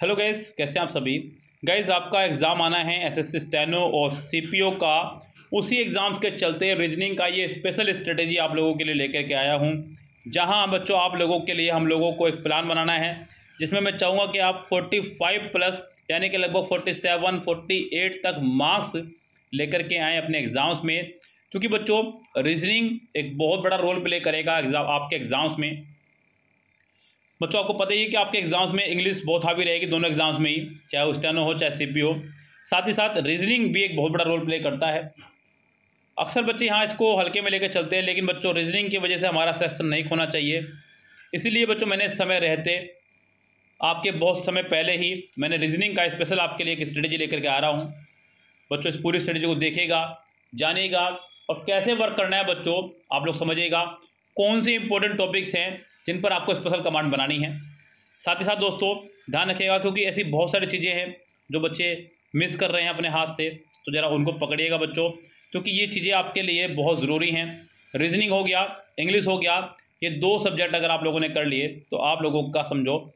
Hello guys, कैसे हैं आप सभी। गैस, आपका एग्ज़ाम आना है एसएससी स्टेनो और सीपीओ का। उसी एग्ज़ाम्स के चलते रीजनिंग का ये स्पेशल स्ट्रेटेजी आप लोगों के लिए लेकर के आया हूँ, जहाँ बच्चों आप लोगों के लिए हम लोगों को एक प्लान बनाना है, जिसमें मैं चाहूँगा कि आप 45 प्लस यानी कि लगभग 47 48 तक मार्क्स लेकर के आएँ अपने एग्ज़ाम्स में। क्योंकि बच्चों रीजनिंग एक बहुत बड़ा रोल प्ले करेगा आपके एग्ज़ाम्स में। बच्चों आपको पता ही है कि आपके एग्जाम्स में इंग्लिश बहुत हावी रहेगी, दोनों एग्जाम्स में ही, चाहे वो स्टेनो हो चाहे सीपीओ। साथ ही साथ रीजनिंग भी एक बहुत बड़ा रोल प्ले करता है। अक्सर बच्चे यहाँ इसको हल्के में लेकर चलते हैं, लेकिन बच्चों रीजनिंग की वजह से हमारा सिलेक्शन नहीं खोना चाहिए। इसीलिए बच्चों मैंने समय रहते आपके बहुत समय पहले ही मैंने रीजनिंग का स्पेशल आपके लिए एक स्ट्रेटेजी लेकर के आ रहा हूँ। बच्चों इस पूरी स्ट्रेटेजी को देखिएगा, जानिएगा और कैसे वर्क करना है बच्चों आप लोग समझिएगा। कौन से इंपॉर्टेंट टॉपिक्स हैं जिन पर आपको स्पेशल कमांड बनानी है। साथ ही साथ दोस्तों ध्यान रखिएगा, क्योंकि ऐसी बहुत सारी चीज़ें हैं जो बच्चे मिस कर रहे हैं अपने हाथ से, तो ज़रा उनको पकड़िएगा बच्चों, क्योंकि ये चीज़ें आपके लिए बहुत ज़रूरी हैं। रीजनिंग हो गया, इंग्लिश हो गया, ये दो सब्जेक्ट अगर आप लोगों ने कर लिए तो आप लोगों का समझो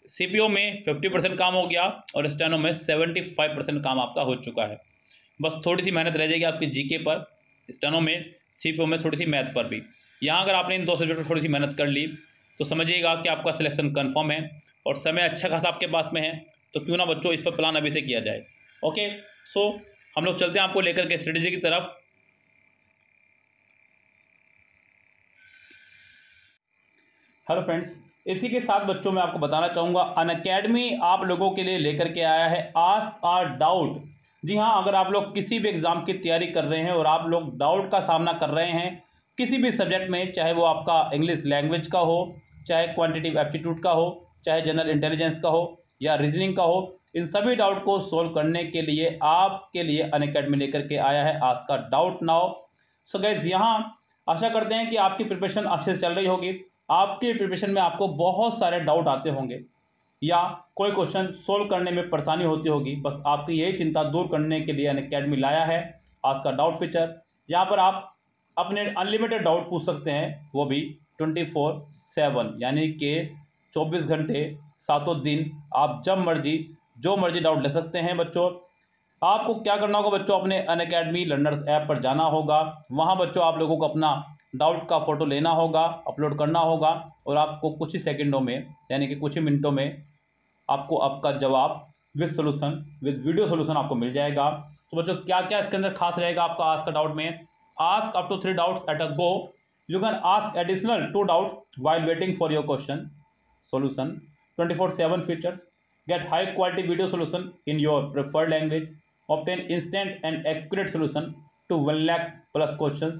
सीपीओ में 50% काम हो गया और स्टेनो में 75% काम आपका हो चुका है। बस थोड़ी सी मेहनत रह जाएगी आपकी जीके पर, स्टेनो में, सीपीओ में थोड़ी सी मैथ पर भी। यहाँ अगर आपने इन दो सब्जेक्ट पर थोड़ी सी मेहनत कर ली तो समझिएगा कि आपका सिलेक्शन कंफर्म है और समय अच्छा खासा आपके पास में है। तो क्यों ना बच्चों इस पर प्लान अभी से किया जाए। ओके, सो हम लोग चलते हैं आपको लेकर के स्ट्रेटेजी की तरफ। हेलो फ्रेंड्स, इसी के साथ बच्चों मैं आपको बताना चाहूँगा अनअकैडमी आप लोगों के लिए लेकर के आया है आस्क आवर डाउट। जी हाँ, अगर आप लोग किसी भी एग्ज़ाम की तैयारी कर रहे हैं और आप लोग डाउट का सामना कर रहे हैं किसी भी सब्जेक्ट में, चाहे वो आपका इंग्लिश लैंग्वेज का हो, चाहे क्वांटिटेटिव एप्टीट्यूड का हो, चाहे जनरल इंटेलिजेंस का हो या रीजनिंग का हो, इन सभी डाउट को सोल्व करने के लिए आपके लिए अनअकैडमी लेकर के आया है ask our doubt now. So guys, यहाँ आशा करते हैं कि आपकी प्रिपरेशन अच्छे से चल रही होगी। आपके प्रिपरेशन में आपको बहुत सारे डाउट आते होंगे या कोई क्वेश्चन सोल्व करने में परेशानी होती होगी। बस आपकी यही चिंता दूर करने के लिए अनअकैडमी लाया है आस्क आवर डाउट फीचर। यहाँ पर आप अपने अनलिमिटेड डाउट पूछ सकते हैं, वो भी 24/7 यानी कि 24 घंटे 7 दिन आप जब मर्जी जो मर्जी डाउट ले सकते हैं। बच्चों आपको क्या करना होगा बच्चों, अपने अनअकैडमी लर्नर्स ऐप पर जाना होगा। वहाँ बच्चों आप लोगों को अपना डाउट का फ़ोटो लेना होगा, अपलोड करना होगा और आपको कुछ ही सेकंडों में यानी कि कुछ ही मिनटों में आपको आपका जवाब with solution, with video solution आपको मिल जाएगा। तो बच्चों क्या क्या इसके अंदर खास रहेगा आपका आस्क डाउट में, ask up to 3 doubts at a go. You can ask additional 2 doubts while waiting for your question solution. 24/7 features. Get high quality video solution in your preferred language. Obtain instant and accurate solution to 1 lakh plus questions.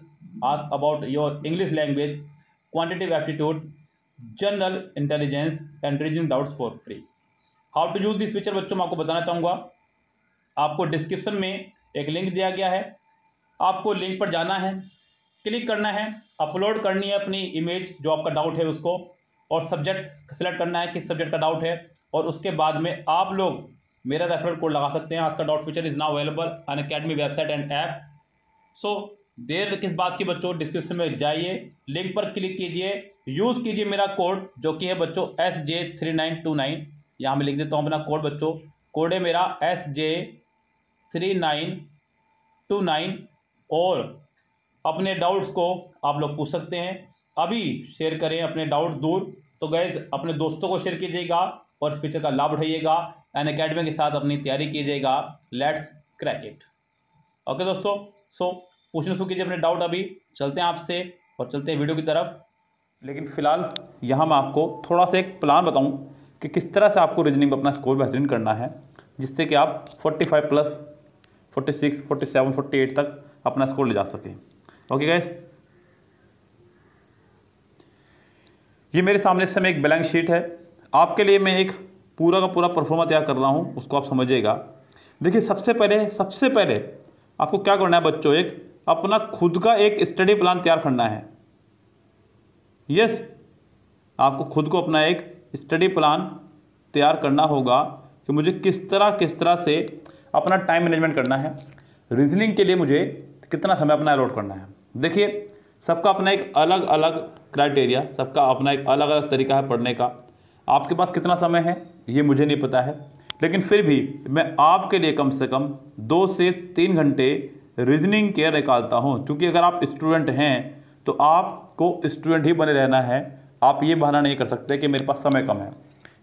Ask about your English language, quantitative aptitude, general intelligence and reasoning doubts for free. How to use this feature बच्चों मैं आपको बताना चाहूँगा। आपको description में एक link दिया गया है, आपको लिंक पर जाना है, क्लिक करना है, अपलोड करनी है अपनी इमेज जो आपका डाउट है उसको, और सब्जेक्ट सेलेक्ट करना है किस सब्जेक्ट का डाउट है, और उसके बाद में आप लोग मेरा रेफरल कोड लगा सकते हैं। आज का doubt feature is now available Unacademy website and app. So देर किस बात की बच्चों, डिस्क्रिप्शन में जाइए, लिंक पर क्लिक कीजिए, यूज़ कीजिए मेरा कोड जो कि है बच्चों SJ3929। यहाँ मैं लिख देता हूँ अपना कोड बच्चों, कोड है मेरा SJ3929 और अपने डाउट्स को आप लोग पूछ सकते हैं। अभी शेयर करें अपने डाउट दूर, तो गैस अपने दोस्तों को शेयर कीजिएगा और इस फीचर का लाभ उठाइएगा, अनअकैडमी के साथ अपनी तैयारी कीजिएगा। Let's crack it. ओके दोस्तों, सो पूछना शुरू कीजिए अपने डाउट। अभी चलते हैं आपसे और चलते हैं वीडियो की तरफ। लेकिन फ़िलहाल यहाँ मैं आपको थोड़ा सा एक प्लान बताऊँ कि किस तरह से आपको रीजनिंग में अपना स्कोर बेहतरीन करना है, जिससे कि आप 45 प्लस 46, 47, 48 तक अपना स्कोर ले जा सकें। ओके गाइस, ये मेरे सामने इस समय एक ब्लैंक शीट है। आपके लिए मैं एक पूरा का पूरा परफॉर्मा तैयार कर रहा हूँ, उसको आप समझिएगा। देखिए सबसे पहले आपको क्या करना है बच्चों, एक अपना खुद का एक स्टडी प्लान तैयार करना है। यस, आपको खुद को अपना एक स्टडी प्लान तैयार करना होगा कि मुझे किस तरह से अपना टाइम मैनेजमेंट करना है, रीजनिंग के लिए मुझे कितना समय अपना अलॉट करना है। देखिए सबका अपना एक अलग अलग क्राइटेरिया, सबका अपना एक अलग अलग तरीका है पढ़ने का। आपके पास कितना समय है ये मुझे नहीं पता है, लेकिन फिर भी मैं आपके लिए कम से कम 2 से 3 घंटे रीजनिंग के निकालता हूँ, क्योंकि अगर आप स्टूडेंट हैं तो आपको स्टूडेंट ही बने रहना है। आप ये बहाना नहीं कर सकते कि मेरे पास समय कम है।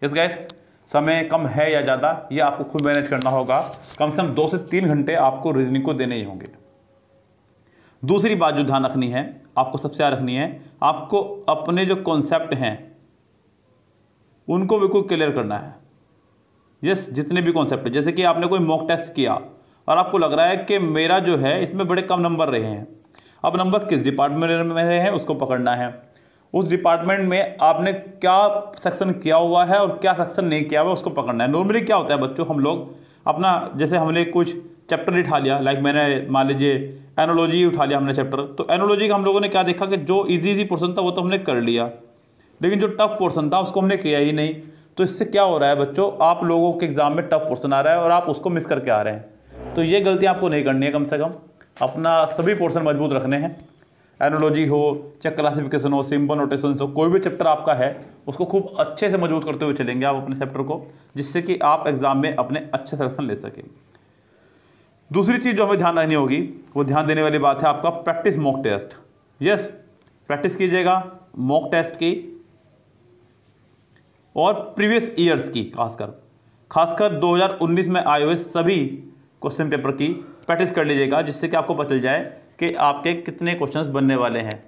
यस गाइस, समय कम है या ज़्यादा ये आपको खुद मैनेज करना होगा। कम से कम 2 से 3 घंटे आपको रीजनिंग को देने ही होंगे। दूसरी बात जो ध्यान रखनी है, आपको सबसे ज़्यादा रखनी है, आपको अपने जो कॉन्सेप्ट हैं उनको बिल्कुल क्लियर करना है। यस, जितने भी कॉन्सेप्ट है, जैसे कि आपने कोई मॉक टेस्ट किया और आपको लग रहा है कि मेरा जो है इसमें बड़े कम नंबर रहे हैं। अब नंबर किस डिपार्टमेंट में रहे हैं उसको पकड़ना है। उस डिपार्टमेंट में आपने क्या सेक्शन किया हुआ है और क्या सेक्शन नहीं किया हुआ उसको पकड़ना है। नॉर्मली क्या होता है बच्चों, हम लोग अपना जैसे हमने कुछ चैप्टर उठा लिया, लाइक मैंने मान लीजिए एनोलॉजी उठा लिया हमने चैप्टर, तो एनोलॉजी का हम लोगों ने क्या देखा कि जो इजी पोर्शन था वो तो हमने कर लिया, लेकिन जो टफ पोर्शन था उसको हमने किया ही नहीं। तो इससे क्या हो रहा है बच्चों, आप लोगों के एग्जाम में टफ पोर्शन आ रहा है और आप उसको मिस करके आ रहे हैं। तो ये गलती आपको नहीं करनी है। कम से कम अपना सभी पोर्शन मजबूत रखने हैं। एनोलॉजी हो, चेक क्लासिफिकेशन हो, सिंपल नोटेशन हो, कोई भी चैप्टर आपका है उसको खूब अच्छे से मजबूत करते हुए चलेंगे आप अपने चैप्टर को, जिससे कि आप एग्जाम में अपने अच्छे सिलेक्शन ले सकें। दूसरी चीज़ जो हमें ध्यान रखनी होगी, वो ध्यान देने वाली बात है आपका practice mock test. Yes, practice कीजिएगा मॉक टेस्ट की और प्रीवियस ईयर्स की, खासकर 2019 में आए हुए सभी क्वेश्चन पेपर की प्रैक्टिस कर लीजिएगा, जिससे कि आपको पता चल जाए कि आपके कितने क्वेश्चंस बनने वाले हैं।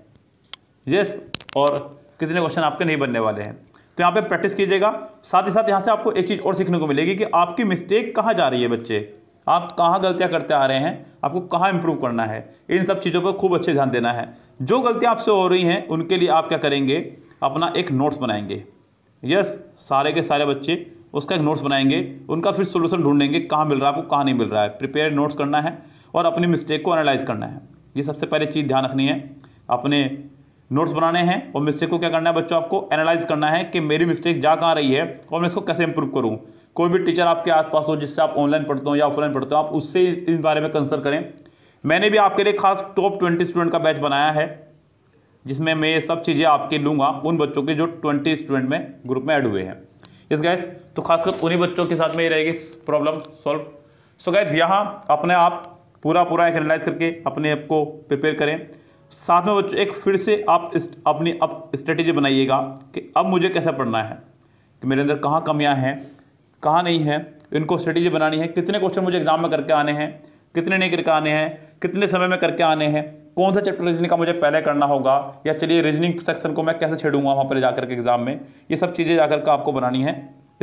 यस, और कितने क्वेश्चन आपके नहीं बनने वाले हैं। तो यहाँ पे प्रैक्टिस कीजिएगा। साथ ही साथ यहाँ से आपको एक चीज़ और सीखने को मिलेगी कि आपकी मिस्टेक कहाँ जा रही है बच्चे, आप कहाँ गलतियाँ करते आ रहे हैं, आपको कहाँ इंप्रूव करना है। इन सब चीज़ों पर खूब अच्छे ध्यान देना है। जो गलतियाँ आपसे हो रही हैं उनके लिए आप क्या करेंगे, अपना एक नोट्स बनाएंगे। यस, सारे के सारे बच्चे उसका एक नोट्स बनाएंगे, उनका फिर सोल्यूशन ढूंढेंगे कहाँ मिल रहा है आपको, कहाँ नहीं मिल रहा है। प्रिपेयर नोट्स करना है और अपनी मिस्टेक को एनालाइज करना है। ये सबसे पहले चीज़ ध्यान रखनी है। अपने नोट्स बनाने हैं और मिस्टेक को क्या करना है बच्चों, आपको एनालाइज करना है कि मेरी मिस्टेक जा कहाँ रही है और मैं इसको कैसे इंप्रूव करूँ। कोई भी टीचर आपके आसपास हो जिससे आप ऑनलाइन पढ़ते हो या ऑफलाइन पढ़ते हो, आप उससे इस बारे में कंसल्ट करें। मैंने भी आपके लिए खास टॉप 20 स्टूडेंट का बैच बनाया है, जिसमें मैं ये सब चीज़ें आपके लूँगा उन बच्चों के जो 20 स्टूडेंट में ग्रुप में ऐड हुए हैं। इस गाइस, तो खासकर उन्हीं बच्चों के साथ में ही रहेगी प्रॉब्लम सॉल्व। सो गाइस, यहाँ अपने आप पूरा एक एनालाइज करके अपने आप को प्रिपेयर करें। साथ में बच्चों एक फिर से आप अपनी स्ट्रेटेजी बनाइएगा कि अब मुझे कैसे पढ़ना है, कि मेरे अंदर कहाँ कमियाँ हैं, कहाँ नहीं है, इनको स्ट्रेटेजी बनानी है। कितने क्वेश्चन मुझे एग्जाम में करके आने हैं, कितने नहीं करके आने हैं, कितने समय में करके आने हैं, कौन सा चैप्टर रीजनिंग का मुझे पहले करना होगा, या चलिए रीजनिंग सेक्शन को मैं कैसे छेड़ूंगा वहाँ पर जाकर के एग्जाम में। ये सब चीज़ें जाकर के आपको बनानी है,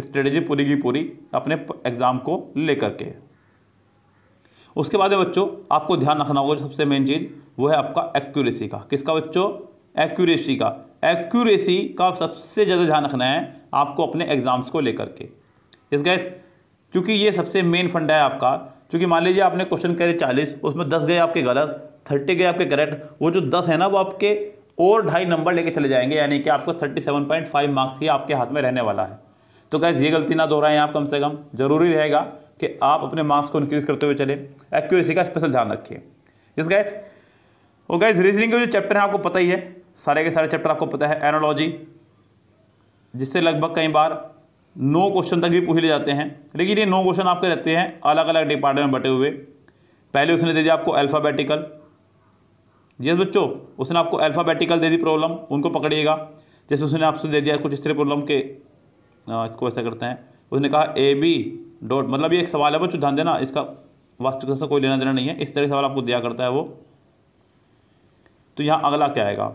स्ट्रेटेजी पूरी की पूरी अपने एग्जाम को लेकर के। उसके बाद बच्चों आपको ध्यान रखना होगा, सबसे मेन चीज़ वो है आपका एक्यूरेसी का। किसका बच्चों, एक्यूरेसी का। एक्यूरेसी का सबसे ज़्यादा ध्यान रखना है आपको अपने एग्जाम्स को लेकर के। इस गाइस, क्योंकि ये सबसे मेन फंडा है आपका। क्योंकि मान लीजिए आपने क्वेश्चन करे 40, उसमें 10 गए आपके गलत, 30 गए आपके करेक्ट, वो जो 10 है ना वो आपके और 2.5 नंबर लेके चले जाएंगे, यानी कि आपको 37.5 मार्क्स ही आपके हाथ में रहने वाला है। तो गाइस, ये गलती ना दोहराएं आप। कम से कम जरूरी रहेगा कि आप अपने मार्क्स को इंक्रीज करते हुए चले। एक्यूरेसी का स्पेशल ध्यान रखिए। इस गाइस, और गाइस रीजनिंग के जो चैप्टर हैं आपको पता ही है, सारे के सारे चैप्टर आपको पता है। एनोलॉजी, जिससे लगभग कई बार 9 क्वेश्चन तक भी पूछ ले जाते हैं, लेकिन ये 9 क्वेश्चन आपके रहते हैं अलग अलग डिपार्टमेंट में बटे हुए। पहले उसने दे दिया आपको अल्फ़ाबेटिकल। यस बच्चों, उसने आपको अल्फ़ाबेटिकल दे दी प्रॉब्लम, उनको पकड़िएगा। जैसे उसने आपसे दे दिया कुछ इस तरह प्रॉब्लम के, इसको ऐसा करते हैं, उसने कहा AB डॉट, मतलब ये एक सवाल है बच्चों, ध्यान देना, इसका वास्तविकता से कोई लेना देना नहीं है, इस तरह सवाल आपको दिया करता है वो। तो यहाँ अगला क्या आएगा,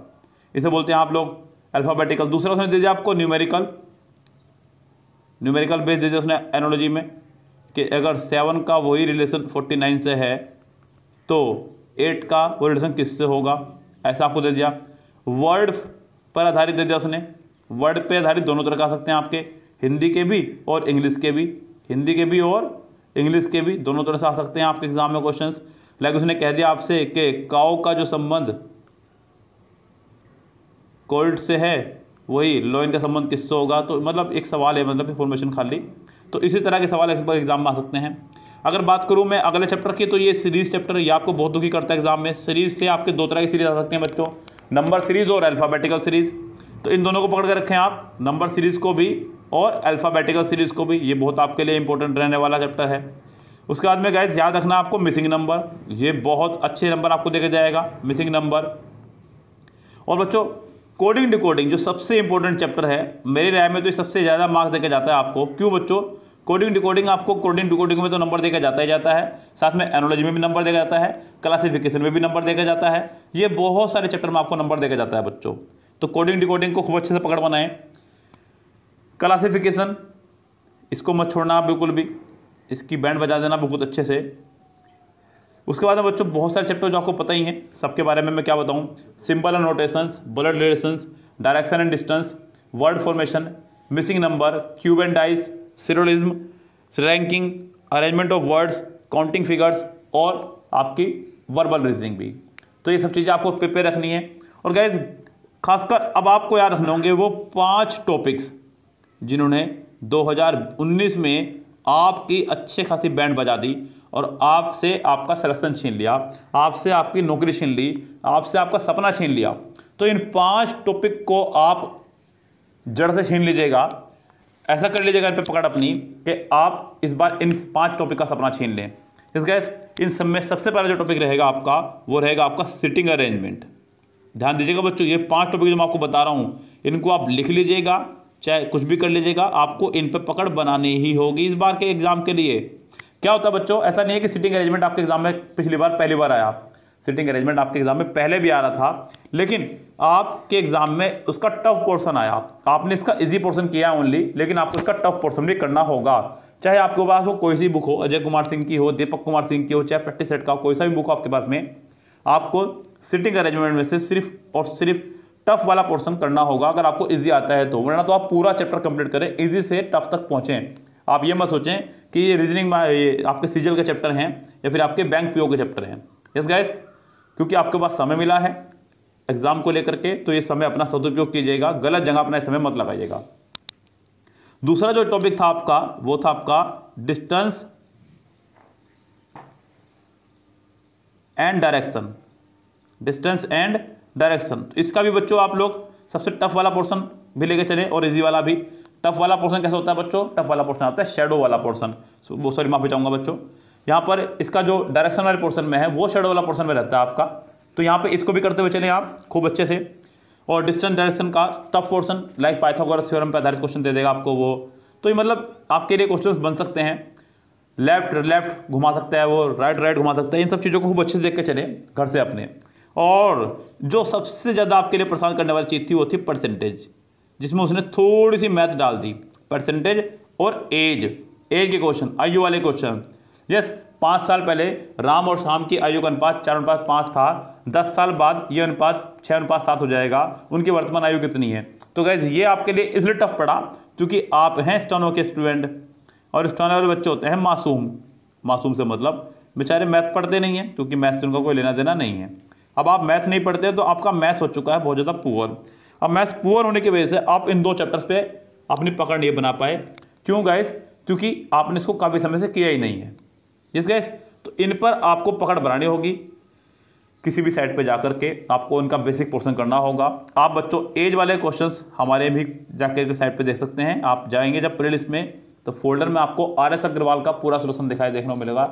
इसे बोलते हैं आप लोग अल्फ़ाबेटिकल। दूसरा उसने दे दिया आपको न्यूमेरिकल बेस दे दिया उसने एनोलॉजी में, कि अगर 7 का वही रिलेशन 49 से है तो 8 का वो रिलेशन किससे होगा, ऐसा आपको दे दिया। वर्ड पर आधारित दे दिया उसने, वर्ड पे आधारित दोनों तरह का आ सकते हैं आपके, हिंदी के भी और इंग्लिश के भी, हिंदी के भी और इंग्लिश के भी, दोनों तरह से आ सकते हैं आपके एग्जाम में क्वेश्चंस। लाइक उसने कह दिया आपसे कि काऊ का जो संबंध कोल्ड से है वही लॉइन का संबंध किससे होगा। तो मतलब एक सवाल है, मतलब इंफॉर्मेशन खाली। तो इसी तरह के सवाल एग्जाम में आ सकते हैं। अगर बात करूं मैं अगले चैप्टर की, तो ये सीरीज चैप्टर, ये आपको बहुत दुखी करता है एग्जाम में। सीरीज से आपके 2 तरह की सीरीज आ सकती हैं बच्चों, नंबर सीरीज और अल्फ़ाबेटिकल सीरीज। तो इन दोनों को पकड़ कर रखें आप, नंबर सीरीज को भी और अल्फ़ाबेटिकल सीरीज़ को भी, ये बहुत आपके लिए इंपॉर्टेंट रहने वाला चैप्टर है। उसके बाद में गाइस याद रखना आपको मिसिंग नंबर, ये बहुत अच्छे नंबर आपको देके जाएगा मिसिंग नंबर। और बच्चों कोडिंग डिकोडिंग जो सबसे इंपॉर्टेंट चैप्टर है, मेरी राय में तो ये सबसे ज़्यादा मार्क्स देके जाता है आपको। क्यों बच्चों? कोडिंग डिकोडिंग आपको कोडिंग डिकोडिंग में तो नंबर देकर जाता ही जाता है, साथ में एनोलॉजी में भी नंबर देगा जाता है, क्लासिफिकेशन में भी नंबर देगा जाता है, ये बहुत सारे चैप्टर में आपको नंबर देगा जाता है बच्चों। तो कोडिंग डिकोडिंग को खूब अच्छे से पकड़ बनाएं। क्लासिफिकेशन इसको मत छोड़ना आप बिल्कुल भी, इसकी बैंड बजा देना बहुत अच्छे से। उसके बाद में बच्चों बहुत सारे चैप्टर जो आपको पता ही हैं, सबके बारे में मैं क्या बताऊं, symbol and notations, blood relations, direction and distance, word formation, missing number, cube and dice, syllogism, ranking, arrangement of words, counting figures और आपकी वर्बल रीजनिंग भी। तो ये सब चीज़ें आपको प्रिपेयर रखनी है। और गाइज खासकर अब आपको याद रखने होंगे वो 5 टॉपिक्स जिन्होंने 2019 में आपकी अच्छे खासी बैंड बजा दी और आपसे आपका सिलेक्शन छीन लिया, आपसे आपकी नौकरी छीन ली, आपसे आपका सपना छीन लिया। तो इन 5 टॉपिक को आप जड़ से छीन लीजिएगा, ऐसा कर लीजिएगा इन पे पकड़ अपनी कि आप इस बार इन 5 टॉपिक का सपना छीन लें। इस गैस इन सब में सबसे पहला जो टॉपिक रहेगा आपका वो रहेगा आपका सिटिंग अरेंजमेंट। ध्यान दीजिएगा बच्चों, ये 5 टॉपिक जो मैं आपको बता रहा हूँ इनको आप लिख लीजिएगा, चाहे कुछ भी कर लीजिएगा, आपको इन पे पकड़ बनानी ही होगी इस बार के एग्जाम के लिए। क्या होता है बच्चों, ऐसा नहीं है कि सिटिंग अरेंजमेंट आपके एग्जाम में पहली बार आया, सिटिंग अरेंजमेंट आपके एग्जाम में पहले भी आ रहा था, लेकिन आपके एग्जाम में उसका टफ पोर्शन आया। आपने इसका इजी पोर्शन किया ओनली, लेकिन आपको इसका टफ पोर्शन भी करना होगा। चाहे आपके पास वो कोई सी बुक हो, अजय कुमार सिंह की हो, दीपक कुमार सिंह की हो, चाहे प्रैक्टिस सेट का कोई सा भी बुक हो आपके पास में, आपको सिटिंग अरेंजमेंट में से सिर्फ और सिर्फ टफ वाला पोर्शन करना होगा अगर आपको इजी आता है तो, वरना तो आप पूरा चैप्टर कंप्लीट करें, इजी से टफ तक पहुंचें। आप ये मत सोचें कि ये रीजनिंग ये आपके सीजीएल के चैप्टर हैं या फिर आपके बैंक पीओ के चैप्टर हैं। यस गाइस, क्योंकि आपके पास समय मिला है एग्जाम को लेकर के, तो ये समय अपना सदुपयोग कीजिएगा, गलत जगह अपना समय मत लगाइएगा। दूसरा जो टॉपिक था आपका वो था आपका distance and direction. Distance and direction, इसका भी बच्चों आप लोग सबसे टफ वाला पोर्शन भी लेके चले और इजी वाला भी। टफ वाला पोर्शन कैसा होता है बच्चों? टफ वाला पोर्शन आता है शैडो वाला पोर्शन, वो सॉरी माफी चाहूंगा बच्चों, यहाँ पर इसका जो डायरेक्शन वाले पोर्शन में है वो शैडो वाला पोर्शन में रहता है आपका, तो यहाँ पे इसको भी करते हुए चले आप खूब अच्छे से। और डिस्टेंस डायरेक्शन का tough portion like Pythagoras theorem पर आधारित क्वेश्चन दे देगा आपको वो, तो ये मतलब आपके लिए क्वेश्चन बन सकते हैं। लेफ्ट घुमा सकता है वो, राइट घुमा सकता है, इन सब चीज़ों को खूब अच्छे से देख के चले घर से अपने। और जो सबसे ज़्यादा आपके लिए परेशान करने वाली चीज़ थी वो थी परसेंटेज, जिसमें उसने थोड़ी सी मैथ डाल दी, परसेंटेज और एज के क्वेश्चन, आयु वाले क्वेश्चन। यस, 5 साल पहले राम और शाम की आयु का अनुपात 4:5 था, 10 साल बाद ये अनुपात 6:7 हो जाएगा, उनकी वर्तमान आयु कितनी है? तो गाइज ये आपके लिए इसलिए टफ पड़ा क्योंकि आप हैं स्टेनो के स्टूडेंट, और स्टेनो वाले बच्चे होते हैं मासूम से मतलब बेचारे मैथ पढ़ते नहीं हैं, क्योंकि मैथ से उनका कोई लेना देना नहीं है। अब आप मैथ्स नहीं पढ़ते तो आपका मैथ्स हो चुका है बहुत ज़्यादा पुअर। अब मैथ्स पुअर होने की वजह से आप इन 2 चैप्टर्स पे अपनी पकड़ नहीं बना पाए। क्यों गाइस? क्योंकि आपने इसको काफ़ी समय से किया ही नहीं है। यस गाइस, तो इन पर आपको पकड़ बनानी होगी, किसी भी साइट पे जाकर के आपको उनका बेसिक पोर्शन करना होगा। आप बच्चों एज वाले क्वेश्चंस हमारे भी जाकर के साइट पे देख सकते हैं। आप जाएंगे जब प्लेलिस्ट में तो फोल्डर में आपको RS अग्रवाल का पूरा सोल्यूशन देखने को मिलेगा।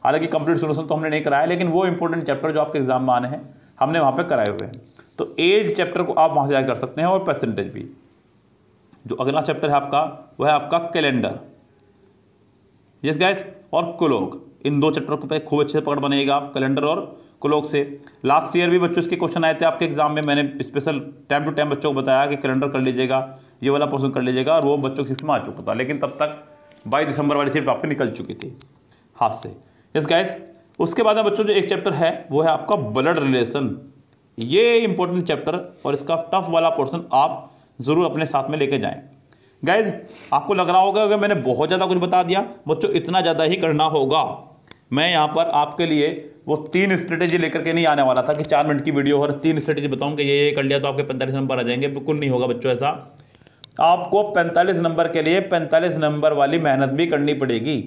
हालांकि कंप्लीट सोल्यूशन तो हमने नहीं कराया, लेकिन वो इंपॉर्टेंट चैप्टर जो आपके एग्जाम में आने हैं हमने वहाँ पे कराए हुए हैं। तो एज चैप्टर को आप वहाँ से जाकर कर सकते हैं, और परसेंटेज भी। जो अगला चैप्टर है आपका वह है आपका कैलेंडर। यस गाइस, और कोलोग, इन 2 चैप्टर को पे खूब अच्छे से पकड़ बनेगा कैलेंडर और कोलोग से। लास्ट ईयर भी बच्चों इसके क्वेश्चन आए थे आपके एग्जाम में, मैंने स्पेशल टाइम टू टाइम बच्चों को बताया कि कैलेंडर कर लीजिएगा, ये वाला पोर्शन कर लीजिएगा, और वो बच्चों की शिफ्ट में आ चुका था, लेकिन तब तक 22 दिसंबर वाली शिफ्ट आपकी निकल चुकी थी हाथ से। यस गाइस, उसके बाद में बच्चों जो एक चैप्टर है वो है आपका ब्लड रिलेशन। ये इंपॉर्टेंट चैप्टर और इसका टफ वाला पोर्शन आप ज़रूर अपने साथ में लेके जाएं। गाइज आपको लग रहा होगा कि मैंने बहुत ज़्यादा कुछ बता दिया, बच्चों इतना ज़्यादा ही करना होगा। मैं यहाँ पर आपके लिए वो 3 स्ट्रेटेजी लेकर के नहीं आने वाला था कि 4 मिनट की वीडियो और 3 स्ट्रेटेजी बताऊँ कि ये कर लिया तो आपके 45 नंबर आ जाएंगे। बिल्कुल नहीं होगा बच्चों ऐसा। आपको 45 नंबर के लिए 45 नंबर वाली मेहनत भी करनी पड़ेगी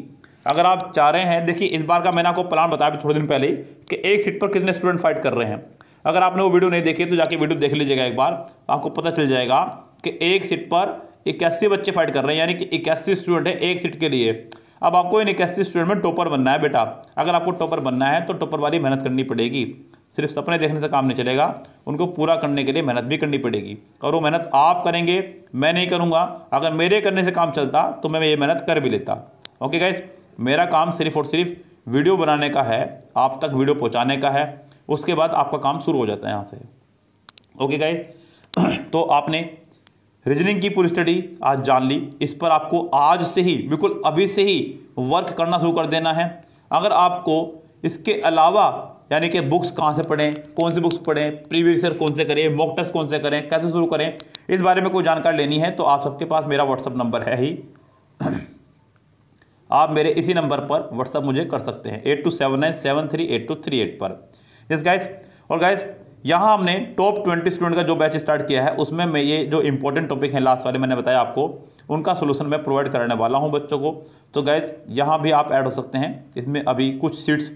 अगर आप चाह रहे हैं। देखिए इस बार का मैंने आपको प्लान बताया थोड़े दिन पहले कि एक सीट पर कितने स्टूडेंट फाइट कर रहे हैं। अगर आपने वो वीडियो नहीं देखी तो जाके वीडियो देख लीजिएगा एक बार, आपको पता चल जाएगा कि एक सीट पर 81 बच्चे फाइट कर रहे हैं, यानी कि 81 स्टूडेंट है एक सीट के लिए। अब आपको इन 81 स्टूडेंट में टॉपर बनना है बेटा। अगर आपको टॉपर बनना है तो टॉपर वाली मेहनत करनी पड़ेगी। सिर्फ सपने देखने से काम नहीं चलेगा, उनको पूरा करने के लिए मेहनत भी करनी पड़ेगी। और वो मेहनत आप करेंगे, मैं नहीं करूँगा। अगर मेरे करने से काम चलता तो मैं ये मेहनत कर भी लेता। ओके गाइस, मेरा काम सिर्फ और सिर्फ वीडियो बनाने का है, आप तक वीडियो पहुँचाने का है, उसके बाद आपका काम शुरू हो जाता है यहाँ से। ओके गाइस, तो आपने रीजनिंग की पूरी स्टडी आज जान ली। इस पर आपको आज से ही, बिल्कुल अभी से ही वर्क करना शुरू कर देना है। अगर आपको इसके अलावा यानी कि बुक्स कहाँ से पढ़ें, कौन सी बुक्स पढ़ें, प्रीवियस ईयर कौन से करें, मॉक टेस्ट कौन से करें, कैसे शुरू करें, इस बारे में कोई जानकारी लेनी है तो आप सबके पास मेरा व्हाट्सअप नंबर है ही। आप मेरे इसी नंबर पर व्हाट्सअप मुझे कर सकते हैं 8279738238 पर। यस गाइस, और गाइस यहाँ हमने टॉप 20 स्टूडेंट का जो बैच स्टार्ट किया है उसमें मैं ये जो इंपॉर्टेंट टॉपिक है लास्ट वाले मैंने बताया आपको, उनका सोल्यूशन मैं प्रोवाइड कराने वाला हूँ बच्चों को। तो गाइस यहाँ भी आप ऐड हो सकते हैं। इसमें अभी कुछ सीट्स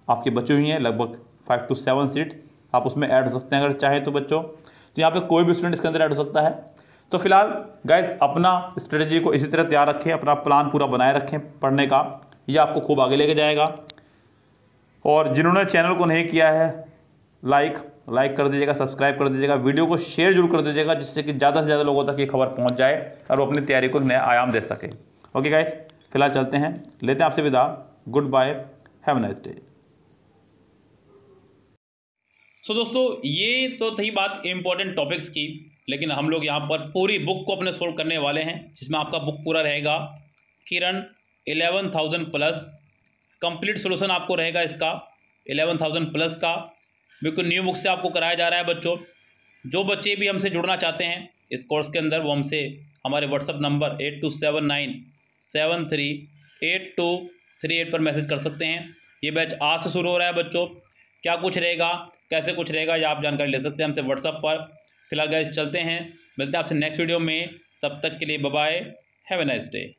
आपकी बची हुई हैं, लगभग 5 to 7 सीट्स, आप उसमें ऐड हो सकते हैं अगर चाहे तो बच्चों। तो यहाँ पे कोई भी स्टूडेंट इसके अंदर ऐड हो सकता है। तो फिलहाल गाइस अपना स्ट्रेटजी को इसी तरह तैयार रखें, अपना प्लान पूरा बनाए रखें पढ़ने का, ये आपको खूब आगे लेके जाएगा। और जिन्होंने चैनल को नहीं किया है लाइक कर दीजिएगा, सब्सक्राइब कर दीजिएगा, वीडियो को शेयर जरूर कर दीजिएगा, जिससे कि ज़्यादा से ज़्यादा लोगों तक ये खबर पहुंच जाए और वो अपनी तैयारी को नया आयाम दे सके। ओके गाइस, फिलहाल चलते हैं, लेते हैं आपसे विदा। Goodbye, have a nice day. So दोस्तों, ये तो थी बात इंपॉर्टेंट टॉपिक्स की, लेकिन हम लोग यहाँ पर पूरी बुक को अपने सोल्व करने वाले हैं, जिसमें आपका बुक पूरा रहेगा किरण 11,000 प्लस। कंप्लीट सोल्यूशन आपको रहेगा इसका 11,000 प्लस का, बिल्कुल न्यू बुक से आपको कराया जा रहा है बच्चों। जो बच्चे भी हमसे जुड़ना चाहते हैं इस कोर्स के अंदर, वो हमसे हमारे व्हाट्सअप नंबर 8279738238 पर मैसेज कर सकते हैं। ये बैच आज से शुरू हो रहा है बच्चों। क्या कुछ रहेगा, कैसे कुछ रहेगा, ये आप जानकारी ले सकते हैं हमसे व्हाट्सअप पर। फिलहाल गाइस चलते हैं, मिलते हैं आपसे नेक्स्ट वीडियो में। तब तक के लिए bye bye, have a nice day.